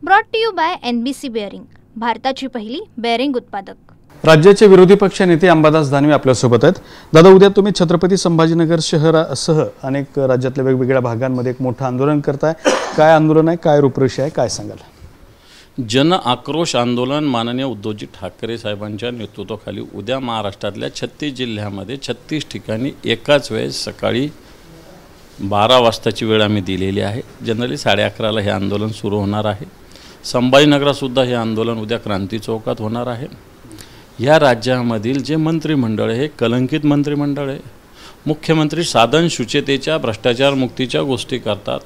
Brought to you by NBC bearing, भारताची पहिली bearing उत्पादक. राज्याचे विरोधी पक्ष नेते अंबादास दानवे आपल्यासोबत आहेत. दादा, उद्या तुम्ही छत्रपती संभाजीनगर शहरासह अनेक राज्यातल्या वेगवेगळ्या भागांमध्ये एक मोठं आंदोलन करताय. काय आंदोलन आहे, काय रूपरेषा आहे, काय सांगाल? जन आक्रोश आंदोलन माननीय उद्धवजी ठाकरे साहेबांच्या नेतृत्वाखाली उद्या महाराष्ट्रातल्या 36 जिल्ह्यामध्ये 36 ठिकाणी एकाच वेळेस सकाळी 12 वाजताची वेळ आम्ही दिलेली आहे. जनरली 11:30ला हे आंदोलन सुरू होणार आहे. संभाजीनगरातसुद्धा हे आंदोलन उद्या क्रांती चौकात होणार आहे. या राज्यामधील जे मंत्रिमंडळ हे कलंकित मंत्रिमंडळ आहे. मुख्यमंत्री साधन शुचितेच्या भ्रष्टाचार मुक्तीच्या गोष्टी करतात,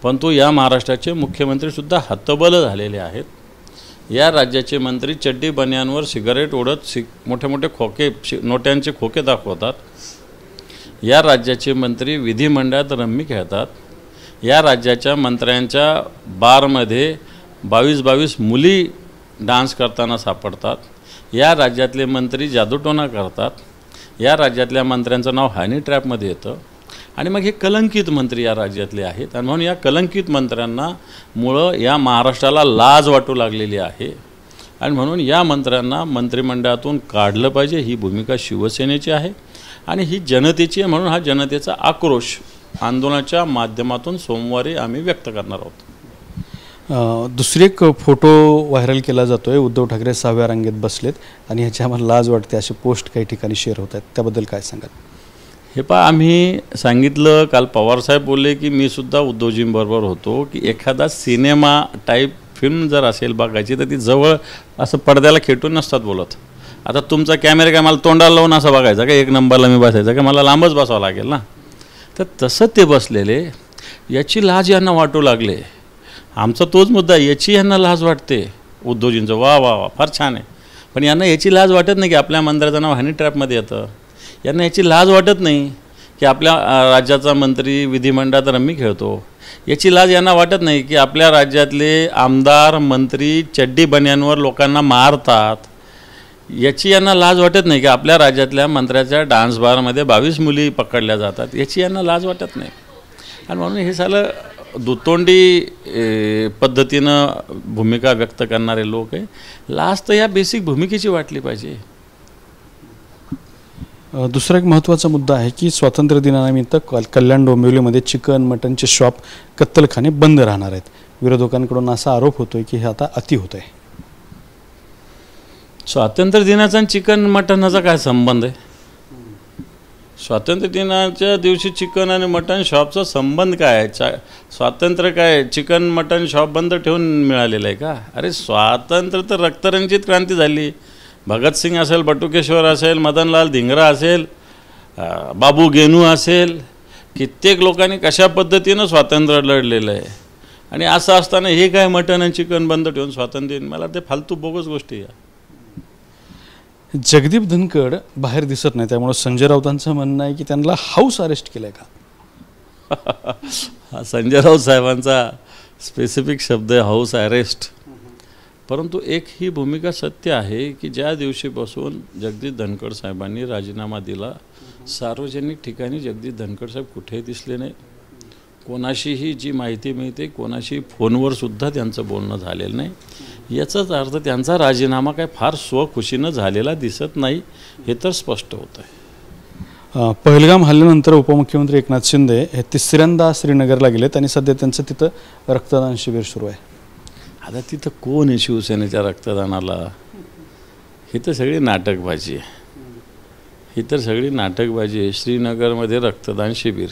परंतु या महाराष्ट्राचे मुख्यमंत्रीसुद्धा हतबल झालेले आहेत. या राज्याचे मंत्री चड्डी बनियांवर सिगारेट ओढत मोठे मोठे खोके नोट्यांचे खोके दाखवतात. या राज्याचे मंत्री विधिमंडळात रम्मी खेळतात. या राज्याच्या मंत्र्यांच्या बारमध्ये 22 मुली डान्स करताना सापडतात. या राज्यातले मंत्री जादूटोणा करतात. या राज्यातल्या मंत्र्यांचं नाव हनी ट्रॅपमध्ये येतं. आणि मग हे कलंकित मंत्री या राज्यातले आहेत. आणि म्हणून या कलंकित मंत्र्यांना मुळं या महाराष्ट्राला लाज वाटू लागलेली आहे. आणि म्हणून या मंत्र्यांना मंत्रिमंडळातून काढलं पाहिजे. ही भूमिका शिवसेनेची आहे आणि ही जनतेची आहे. म्हणून हा जनतेचा आक्रोश आंदोलनाच्या माध्यमातून सोमवारी आम्ही व्यक्त करणार आहोत. दुसरी एक फोटो व्हायरल केला जातो आहे. उद्धव ठाकरे 6व्या रांगेत बसलेत आणि ह्याची आम्हाला लाज वाटते असे पोस्ट काही ठिकाणी शेअर होत आहेत. त्याबद्दल काय सांगाल? हे पहा, आम्ही सांगितलं, काल पवारसाहेब बोलले की मी सुद्धा उद्धवजींबरोबर होतो की एखादा सिनेमा टाईप फिल्म जर असेल बघायची तर ती जवळ असं पडद्याला खेटून नसतात बोलत. आता तुमचा कॅमेरा काय मला तोंडाला लावून असं बघायचा का, एक नंबरला मी बसायचं का, मला लांबच बसावं लागेल ना. तर तसं ते बसलेले, याची लाज यांना वाटू लागले. आमचा तोच मुद्दा, याची यांना लाज वाटते उद्धवजींचं. वा वा वा, फार छान आहे. पण यांना याची लाज वाटत नाही की आपल्या मंत्र्याचं नाव हनी ट्रॅपमध्ये येतं. यांना याची लाज वाटत नाही की आपल्या राज्याचा मंत्री विधिमंडळात रम्मी खेळतो. याची लाज यांना वाटत नाही की आपल्या राज्यातले आमदार मंत्री चड्डी बनियांवर लोकांना मारतात. याची यांना लाज वाटत नाही की आपल्या राज्यातल्या मंत्र्याच्या डान्स बारमध्ये 22 मुली पकडल्या जातात. याची यांना लाज वाटत नाही. आणि म्हणून हे सालं दुतोंडी पद्धतीनं भूमिका व्यक्त करणारे लोक आहे. लाज तर या बेसिक भूमिकेची वाटली पाहिजे. दुसरा एक महत्त्वाचा मुद्दा आहे की स्वातंत्र्य दिनानिमित्त कल्याण डोंबिवलीमध्ये चिकन मटनचे शॉप, कत्तलखाने बंद राहणार आहेत. विरोधकांकडून असा आरोप होतोय की हे आता अति होत आहे. स्वातंत्र्य दिनाचा आणि चिकन मटनाचा काय संबंध आहे? स्वातंत्र्य दिनाच्या दिवशी चिकन आणि मटन शॉपचा संबंध काय आहे? स्वातंत्र्य काय चिकन मटन शॉप बंद ठेवून मिळालेलं आहे का? अरे स्वातंत्र्य तर रक्तरंजित क्रांती झाली. भगतसिंग असेल, बटुकेश्वर असेल, मदनलाल धिंगरा असेल, बाबू गेनू असेल, कित्येक लोकांनी कशा पद्धतीनं स्वातंत्र्य लढलेलं आहे. आणि असं असताना हे काय मटन आणि चिकन बंद ठेवून स्वातंत्र्य, मला ते फालतू बोगस गोष्टी आहे. जगदीप धनखड बाहेर दिसत नाही, त्यामुळे संजय राऊतांचं म्हणणं आहे की त्यांना हाऊस अरेस्ट केलं आहे का? हा संजय राऊत साहेबांचा स्पेसिफिक शब्द आहे, हाऊस अरेस्ट. परंतु एक ही भूमिका सत्य आहे की ज्या दिवशीपासून जगदीप धनखड साहेबांनी राजीनामा दिला, सार्वजनिक ठिकाणी जगदीप धनखड साहेब कुठेही दिसले नाही. कोणाशीही जी माहिती मिळते, कोणाशी फोनवर सुद्धा त्यांचं बोलणं झालेलं नाही. याचाच अर्थ त्यांचा राजीनामा काय फार स्वखुशीनं झालेला दिसत नाही, हे तर स्पष्ट होत आहे. पहलगाम हल्ल्यानंतर उपमुख्यमंत्री एकनाथ शिंदे हे तिसऱ्यांदा श्रीनगरला गेलेत आणि सध्या त्यांचं तिथं रक्तदान शिबिर सुरू आहे. आता तिथं कोण आहे शिवसेनेच्या रक्तदानाला? ही तर सगळी नाटकबाजी आहे. ही तर सगळी नाटकबाजी आहे. श्रीनगरमध्ये रक्तदान शिबिर,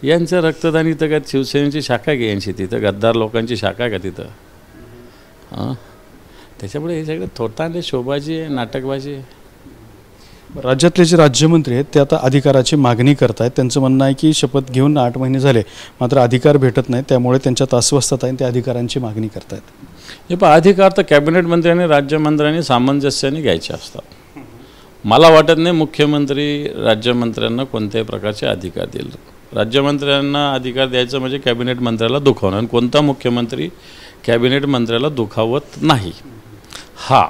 यांचं रक्तदान इथं काय शिवसेनेची शाखा आहे का यांची? तिथं गद्दार लोकांची शाखा आहे का तिथं? हां, त्याच्यामुळे हे सगळं थोतांडे शोभाजी आहे, नाटकबाजी आहे. राज्यातले जे राज्यमंत्री आहेत ते आता अधिकाराची मागणी करत आहेत. त्यांचं म्हणणं आहे की शपथ घेऊन 8 महिने झाले मात्र अधिकार भेटत नाही, त्यामुळे त्यांच्यात अस्वस्थता आहे, त्या अधिकारांची मागणी करत आहेत. हे पण अधिकार तर कॅबिनेट मंत्री आणि राज्यमंत्र्यांनी सामंजस्याने घ्यायचे असतात. मला वाटत नाही मुख्यमंत्री राज्यमंत्र्यांना कोणत्याही प्रकारचे अधिकार देईल. राज्यमंत्र्यांना अधिकार द्यायचं म्हणजे कॅबिनेट मंत्र्याला दुखावणं, आणि कोणता मुख्यमंत्री कॅबिनेट मंत्र्याला दुखावत नाही. हा,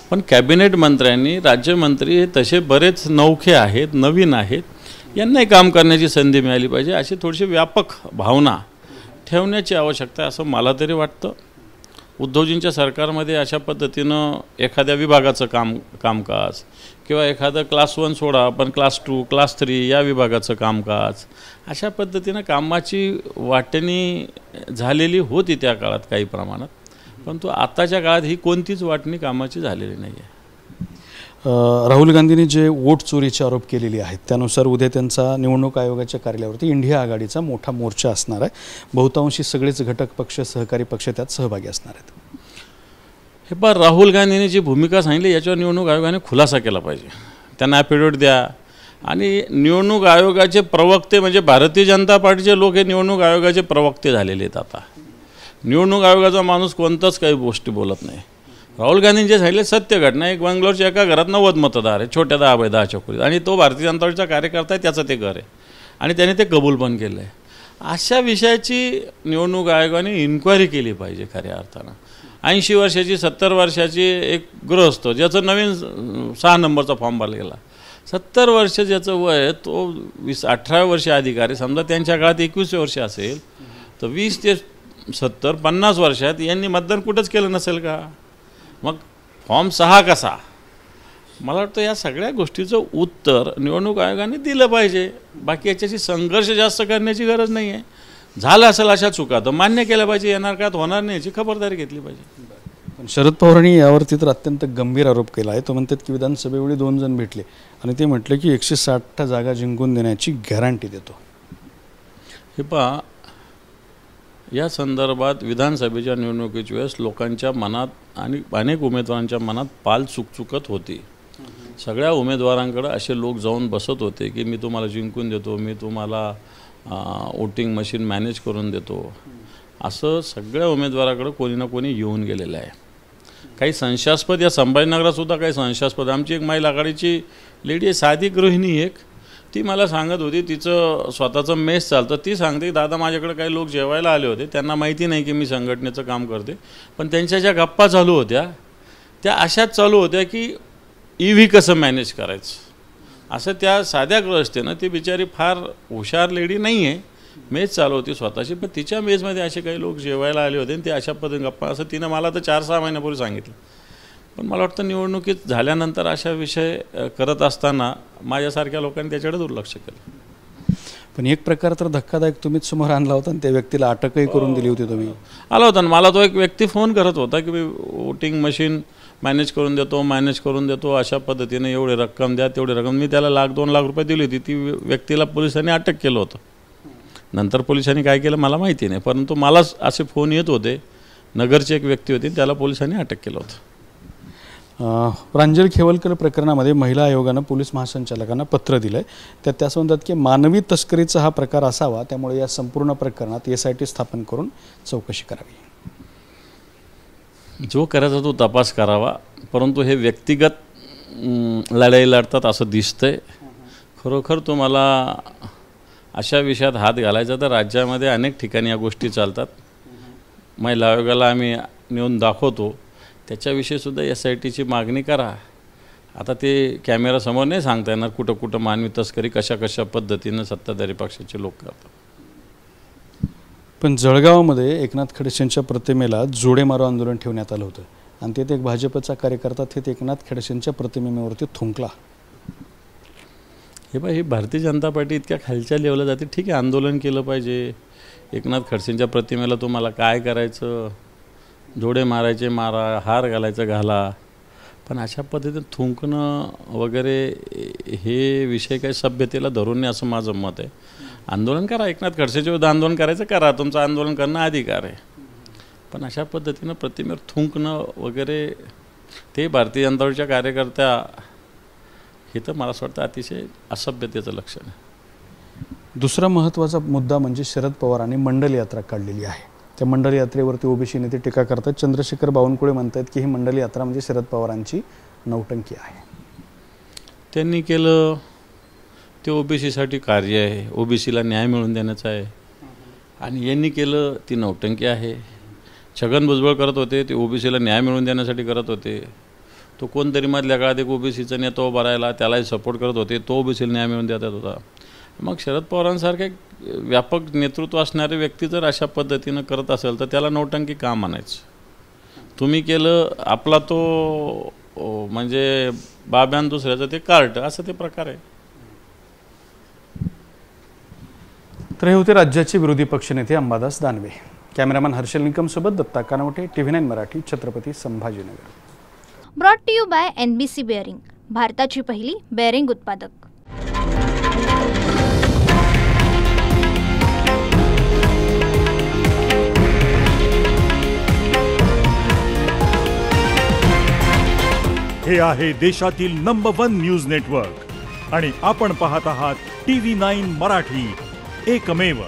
पण कॅबिनेट मंत्र्यांनी, राज्यमंत्री हे तसे बरेच नौखे आहेत, नवीन आहेत, यांनाही काम करण्याची संधी मिळाली पाहिजे, अशी थोडीशी व्यापक भावना ठेवण्याची आवश्यकता आहे असं मला तरी वाटतं. उद्धवजींच्या सरकारमध्ये अशा पद्धतीनं एखाद्या विभागाचं कामकाज किंवा एखादं क्लास 1 सोडा पण क्लास 2 क्लास 3 या विभागाचं कामकाज अशा पद्धतीनं कामाची वाटणी झालेली होती त्या काळात काही प्रमाणात, परंतु आत्ताच्या काळात ही कोणतीच वाटणी कामाची झालेली नाही आहे. राहुल गांधींनी जे वोट चोरीचे आरोप केलेले आहेत त्यानुसार उद्या त्यांचा निवडणूक आयोगाच्या कार्यालयावरती इंडिया आघाडीचा मोठा मोर्चा असणार आहे. बहुतांशी सगळेच घटक पक्ष सहकारी पक्ष त्यात सहभागी असणार आहेत. हे पण राहुल गांधींनी जी भूमिका सांगितली याच्यावर निवडणूक आयोगाने खुलासा केला पाहिजे. त्यांना ॲफिडेविट द्या आणि निवडणूक आयोगाचे प्रवक्ते म्हणजे भारतीय जनता पार्टीचे लोक हे निवडणूक आयोगाचे प्रवक्ते झालेले आहेत. आता निवडणूक आयोगाचा माणूस कोणताच काही गोष्टी बोलत नाही. राहुल गांधींचे सांगितले सत्य घटना. एक बंगलोरच्या एका घरात 90 मतदार आहे, छोट्या 10x10 खोलीत, आणि तो भारतीय जनता पार्टीचा कार्यकर्ता आहे, त्याचं ते घर आहे आणि त्याने ते कबूल पण केलं आहे. अशा विषयाची निवडणूक आयोगाने इन्क्वायरी केली पाहिजे खऱ्या अर्थानं. 80 वर्षाची 70 वर्षाची एक गृहस्थ ज्याचं नवीन 6 नंबरचा फॉर्म भरला गेला, 70 वर्ष ज्याचं वय तो 18 वर्ष अधिकारी, समजा त्यांच्या काळात 21 वर्ष असेल तर 20 ते 70 50 वर्षात यांनी मतदान कुठंच केलं नसेल का? मग फॉर्म 6 कसा? मला वाटतं या सगळ्या गोष्टीचं उत्तर निवडणूक आयोगाने दिलं पाहिजे. बाकी याच्याशी संघर्ष जास्त करण्याची गरज नाही आहे. झालं असेल अशा चुका तर मान्य केल्या पाहिजे, येणार काळात होणार नाही याची खबरदारी घेतली पाहिजे. पण शरद पवारांनी यावरती तर अत्यंत गंभीर आरोप केला आहे. तो म्हणतात की विधानसभेवेळी 2 जण भेटले आणि ते म्हटले की 160 जागा जिंकून देण्याची गॅरंटी देतो. हे पहा, या संदर्भात विधानसभेच्या निवडणुकीच्या वेळेस लोकांच्या मनात आणि अनेक उमेदवारांच्या मनात पाल चुकचुकत होती. सगळ्या उमेदवारांकडे असे लोक जाऊन बसत होते की मी तुम्हाला जिंकून देतो, मी तुम्हाला वोटिंग मशीन मॅनेज करून देतो, असं सगळ्या उमेदवाराकडे कोणी ना कोणी येऊन गेलेलं आहे. काही संशयास्पद, या संभाजीनगरातसुद्धा काही संशयास्पद. आमची एक महिला आघाडीची लेडी आहे, साधी गृहिणी एक, ती मला सांगत होती तिचं स्वतःचं मेस चालतं. ती सांगते की दादा माझ्याकडे काही लोक जेवायला आले होते, त्यांना माहिती नाही की मी संघटनेचं काम करते, पण त्यांच्या ज्या गप्पा चालू होत्या त्या अशाच चालू होत्या की EV कसं मॅनेज करायचं असं. त्या साध्या गृहस्थेनं, ती बिचारी फार हुशार लेडी नाही आहे, मेस चालू होती स्वतःची, पण तिच्या मेसमध्ये असे काही लोक जेवायला आले होते आणि ते अशा पद्धतीने गप्पा, असं तिनं मला तर 4-6 महिन्यापूर्वी सांगितलं. पण मला वाटतं निवडणुकीत झाल्यानंतर अशा विषय करत असताना माझ्यासारख्या लोकांनी त्याच्याकडे दुर्लक्ष केलं. पण एक प्रकार तर धक्कादायक तुम्हीच समोर आणला होता आणि त्या व्यक्तीला अटकही करून दिली होती तुम्ही. आला होता ना, मला तो एक व्यक्ती फोन करत होता की मी वोटिंग मशीन मॅनेज करून देतो अशा पद्धतीने, एवढी रक्कम द्या तेवढी रक्कम. मी त्याला 1-2 लाख रुपये दिली होती. ती व्यक्तीला पोलिसांनी अटक केलं होतं. नंतर पोलिसांनी काय केलं मला माहिती नाही, परंतु मला असे फोन येत होते. नगरची एक व्यक्ती होती, त्याला पोलिसांनी अटक केलं होतं. प्रांजल खेवलकर प्रकरणामध्ये महिला आयोगानं पोलीस महासंचालकांना पत्र दिलं आहे. त्यात त्या म्हणतात की मानवी तस्करीचा हा प्रकार असावा, त्यामुळे या संपूर्ण प्रकरणात SIT स्थापन करून चौकशी करावी. जो करायचा तो तपास करावा, परंतु हे व्यक्तिगत लढाई लढतात असं दिसतंय. खरोखर तुम्हाला अशा विषयात हात घालायचा तर राज्यामध्ये अनेक ठिकाणी या गोष्टी चालतात. महिला आयोगाला आम्ही नेऊन दाखवतो, त्याच्याविषयीसुद्धा SITची मागणी करा. आता ते कॅमेरासमोर नाही सांगता येणार कुठं कुठं मानवी तस्करी कशा पद्धतीनं सत्ताधारी पक्षाचे लोक करतात. पण जळगावमध्ये एकनाथ खडसेंच्या प्रतिमेला जोडे मारो आंदोलन ठेवण्यात आलं होतं आणि तिथे एक भाजपचा कार्यकर्ता तिथे एकनाथ खडसेंच्या प्रतिमेवरती थुंकला. हे ही भारतीय जनता पार्टी इतक्या खालच्या लेवलला जाते. ठीक आहे, आंदोलन केलं पाहिजे. एकनाथ खडसेंच्या प्रतिमेला तुम्हाला काय करायचं, जोडे मारायचे मारा, हार घालायचं घाला, पण अशा पद्धतीने थुंकणं वगैरे हे विषय काही सभ्यतेला धरून नाही असं माझं मत आहे. आंदोलन करा, एकनाथ खडसेच्या विरुद्ध आंदोलन करायचं करा, तुमचं आंदोलन करणं अधिकार आहे, पण अशा पद्धतीनं प्रतिमेवर थुंकणं वगैरे ते भारतीय जनता पार्टीच्या कार्यकर्त्या हे तर मला असं वाटतं अतिशय असभ्यतेचं लक्षण आहे. दुसरा महत्त्वाचा मुद्दा म्हणजे शरद पवारांनी मंडल यात्रा काढलेली आहे. त्या मंडल यात्रेवरती ओबीसी नेते टीका करतात. चंद्रशेखर बावनकुळे म्हणतात की ही मंडल यात्रा म्हणजे शरद पवारांची नौटंकी आहे. त्यांनी केलं ते ओबीसीसाठी कार्य आहे, ओबीसीला न्याय मिळवून देण्याचं आहे, आणि यांनी केलं ती नौटंकी आहे. छगन भुजबळ करत होते ते ओबीसीला न्याय मिळवून देण्यासाठी करत होते. तो कोणतरी मधल्या काळात एक ओबीसीचा नेता उभा राहिला, त्यालाही सपोर्ट करत होते, तो ओबीसीला न्याय मिळवून देत होता. मग शरद पवारांसारखे व्यापक नेतृत्व असणारे व्यक्ती जर अशा पद्धतीनं करत असेल तर त्याला नौटंकी का म्हणायचं? तुम्ही केलं आपला तो म्हणजे बाब्यान दुसऱ्याचं ते कार्ट, असं ते प्रकार आहे. तर हे होते राज्याचे विरोधी पक्षनेते अंबादास दानवे. कॅमेरामॅन हर्षल निकम सोबत Datta Kanwate, TV9 Marathi, Chhatrapati Sambhajinagar. Brought to you by NBC bearing, भारताची पहिली बेअरिंग उत्पादक. हे आहे देशातील नंबर 1 न्यूज नेटवर्क आणि आपण पाहत आहात TV9 मराठी, एकमेव.